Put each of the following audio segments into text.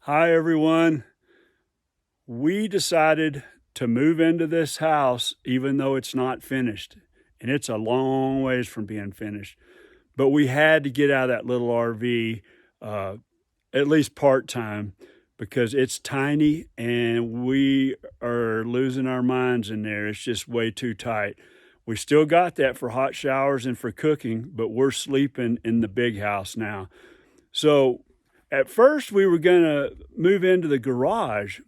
Hi, everyone. We decided to move into this house even though it's not finished, and it's a long ways from being finished. But we had to get out of that little RV, uh, at least part-time, because it's tiny and we are losing our minds in there. It's just way too tight. We still got that for hot showers and for cooking, but we're sleeping in the big house now. So at first we were gonna move into the garage,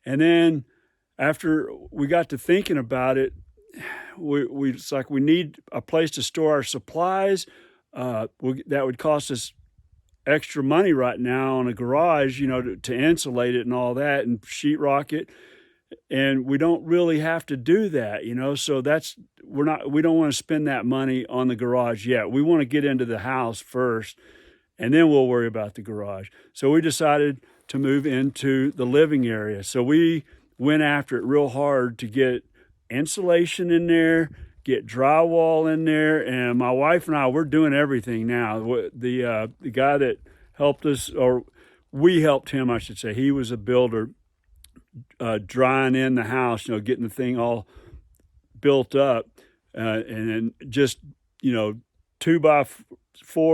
and then after we got to thinking about it, it's like we need a place to store our supplies. That would cost us extra money right now on a garage, to insulate it and all that and sheetrock it. And we don't really have to do that. So we don't want to spend that money on the garage yet. We want to get into the house first, and then we'll worry about the garage. So we decided to move into the living area. So we went after it real hard to get insulation in there, get drywall in there, and my wife and I, we're doing everything now. The guy that helped us, or we helped him, I should say, he was a builder, drying in the house, getting the thing all built up, and then just, 2x4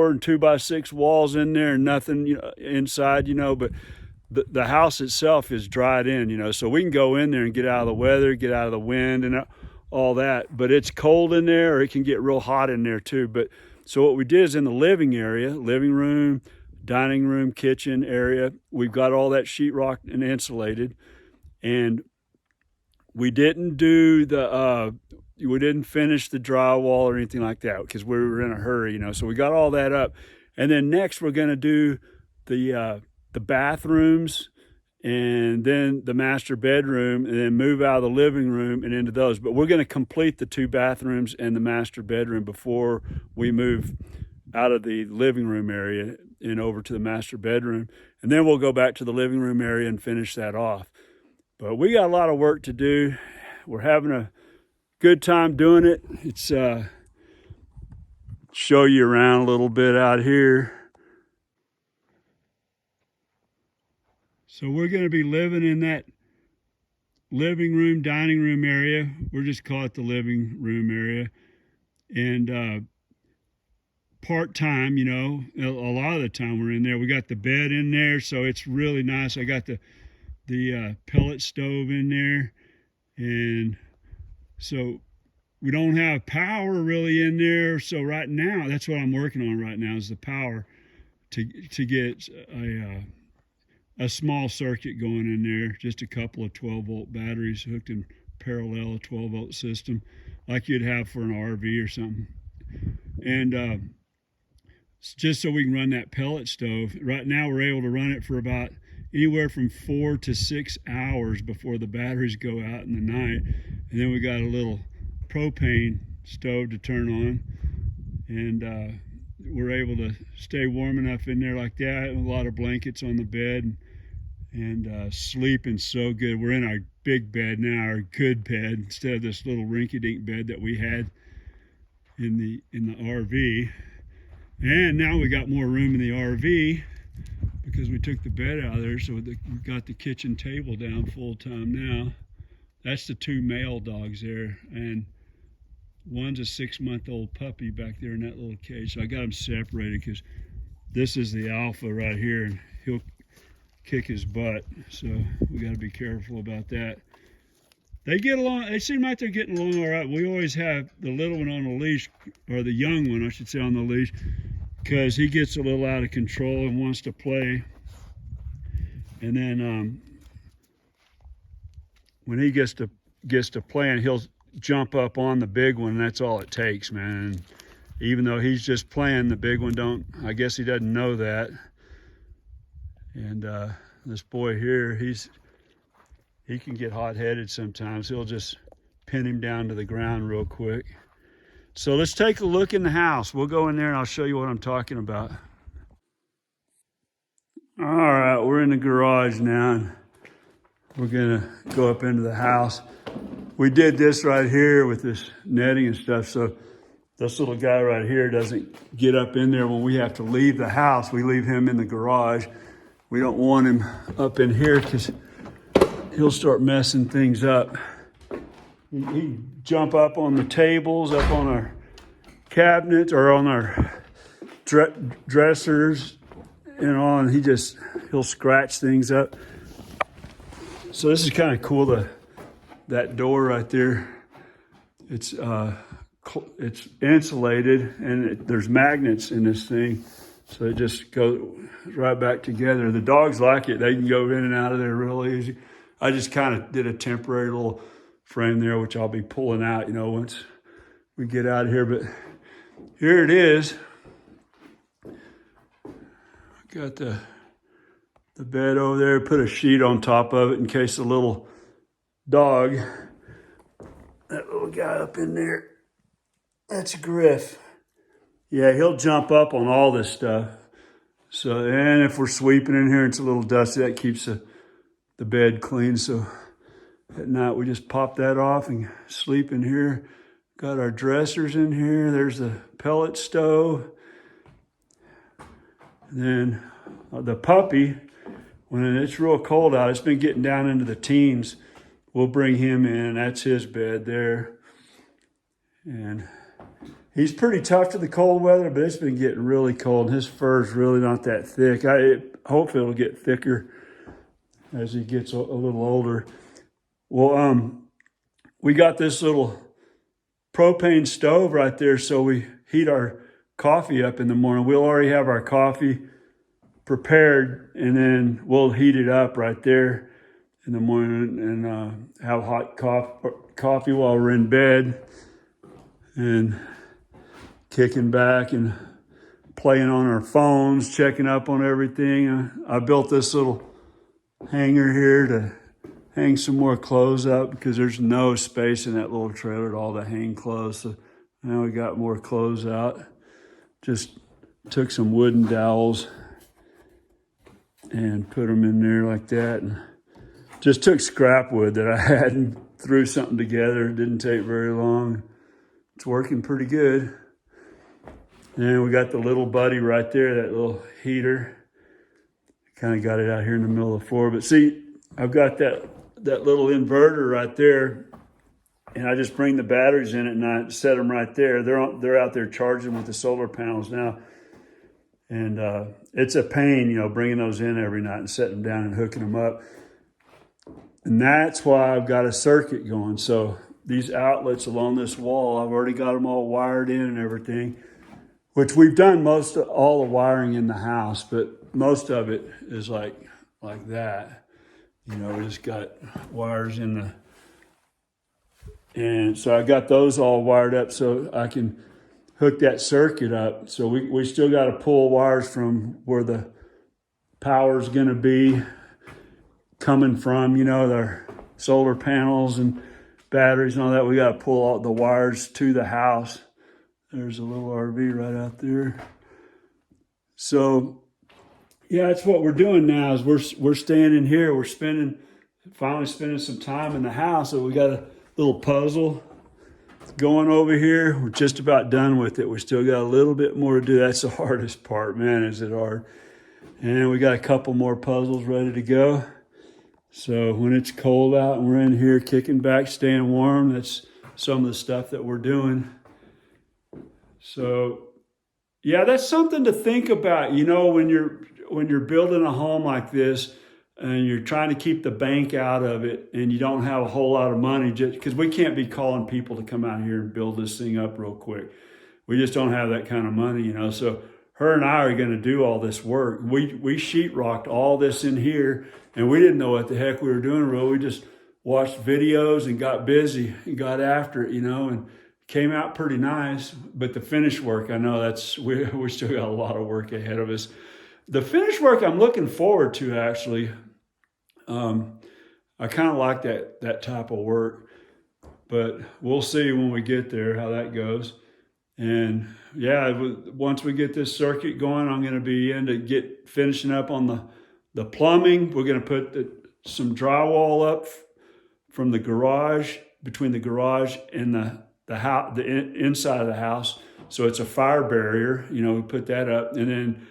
and 2x6 walls in there and nothing, inside, but the house itself is dried in, so we can go in there and get out of the weather, get out of the wind and all that. But it's cold in there, or it can get real hot in there too. But so what we did is in the living area, living room, dining room, kitchen area, we've got all that sheetrock and insulated. And we didn't finish the drywall or anything like that because we were in a hurry, so we got all that up. And then next we're going to do the bathrooms, and then the master bedroom, and then move out of the living room and into those. But we're going to complete the 2 bathrooms and the master bedroom before we move out of the living room area and over to the master bedroom. And then we'll go back to the living room area and finish that off. But we got a lot of work to do. We're having a good time doing it. It's show you around a little bit out here. So we're going to be living in that living room, dining room area. We'll just call it the living room area. And part-time, a lot of the time we're in there. We got the bed in there, so it's really nice. I got the pellet stove in there. And so we don't have power really in there. So right now, that's what I'm working on right now, is the power to get a small circuit going in there, just a couple of 12-volt batteries hooked in parallel, a 12-volt system like you'd have for an RV or something. And just so we can run that pellet stove. Right now we're able to run it for about anywhere from 4 to 6 hours before the batteries go out in the night. And then we got a little propane stove to turn on, and we're able to stay warm enough in there like that, and a lot of blankets on the bed, and sleeping so good. We're in our big bed now, our good bed, instead of this little rinky-dink bed that we had in the RV. And now we got more room in the RV because we took the bed out of there, so we got the kitchen table down full time now. That's the 2 male dogs there, and one's a 6-month-old puppy back there in that little cage. So I got them separated because this is the alpha right here, and he'll kick his butt. So we got to be careful about that. They get along. They seem like they're getting along all right. We always have the little one on a leash, or the young one, I should say, on the leash, because he gets a little out of control and wants to play. And then when he gets to playing, he'll jump up on the big one. That's all it takes, man. And even though he's just playing, the big one I guess he doesn't know that. And this boy here, he can get hot-headed sometimes. He'll just pin him down to the ground real quick. So let's take a look in the house. We'll go in there and I'll show you what I'm talking about. All right, we're in the garage now. We're gonna go up into the house. We did this right here with this netting and stuff, so this little guy right here doesn't get up in there when we have to leave the house. We leave him in the garage. We don't want him up in here because he'll start messing things up. He jump up on the tables, up on our cabinets or on our dressers and on. He'll scratch things up. So this is kind of cool. That door right there, it's insulated, and there's magnets in this thing, so it just goes right back together. The dogs like it; they can go in and out of there real easy. I just kind of did a temporary little frame there, which I'll be pulling out, once we get out of here. But here it is. Got the bed over there. Put a sheet on top of it in case the little dog, that little guy up in there, that's Griff. Yeah, he'll jump up on all this stuff. So, and if we're sweeping in here, it's a little dusty. That keeps the bed clean. So at night, we just pop that off and sleep in here. Got our dressers in here. There's the pellet stove. And then the puppy, when it's real cold out, it's been getting down into the teens. We'll bring him in. That's his bed there. And he's pretty tough to the cold weather, but it's been getting really cold. His fur's really not that thick. Hopefully it'll get thicker as he gets a little older. Well, we got this little propane stove right there, so we heat our coffee up in the morning. We'll already have our coffee prepared, and then we'll heat it up right there in the morning and have hot coffee while we're in bed and kicking back and playing on our phones, checking up on everything. I built this little hanger here to hang some more clothes up because there's no space in that little trailer at all to hang clothes. So now we got more clothes out. Just took some wooden dowels and put them in there like that. And just took scrap wood that I had and threw something together. It didn't take very long. It's working pretty good. And we got the little buddy right there, that little heater. Kind of got it out here in the middle of the floor. But see, I've got that little inverter right there, and I just bring the batteries in at night and set them right there. They're out there charging with the solar panels now. And it's a pain, bringing those in every night and setting them down and hooking them up. And that's why I've got a circuit going. So these outlets along this wall, I've already got them all wired in and everything, which we've done all the wiring in the house, but most of it is like that. We just got wires and so I got those all wired up so I can hook that circuit up. So we still got to pull wires from where the power's going to be coming from, their solar panels and batteries and all that. We got to pull all the wires to the house. There's a little RV right out there. So yeah, that's what we're doing now is we're staying in here. We're finally spending some time in the house. So we got a little puzzle going over here. We're just about done with it. We still got a little bit more to do. That's the hardest part, man, is it hard. And we got a couple more puzzles ready to go. So when it's cold out and we're in here kicking back, staying warm, that's some of the stuff that we're doing. So yeah, that's something to think about, when you're building a home like this and you're trying to keep the bank out of it and you don't have a whole lot of money, just because we can't be calling people to come out here and build this thing up real quick. We just don't have that kind of money, So her and I are going to do all this work. We sheetrocked all this in here, and we didn't know what the heck we were doing, really. We just watched videos and got busy and got after it, and came out pretty nice. But the finish work, I know we still got a lot of work ahead of us. The finish work I'm looking forward to, actually. I kind of like that type of work, but we'll see when we get there how that goes. And yeah, once we get this circuit going, I'm going to be finishing up on the plumbing. We're going to put some drywall up from the garage, between the garage and the house, the inside of the house. So it's a fire barrier, we put that up. And then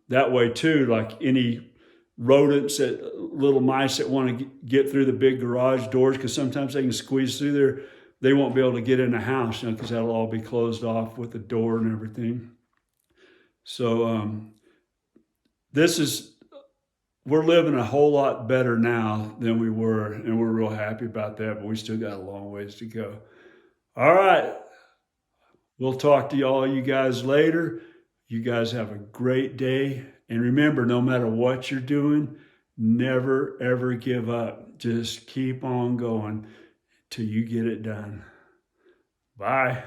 that way too, like any rodents, little mice that want to get through the big garage doors, because sometimes they can squeeze through there. They won't be able to get in the house, because that'll all be closed off with the door and everything. So we're living a whole lot better now than we were, and we're real happy about that, but we still got a long ways to go. All right. We'll talk to you guys later. You guys have a great day. And remember, no matter what you're doing, never, ever give up. Just keep on going till you get it done. Bye.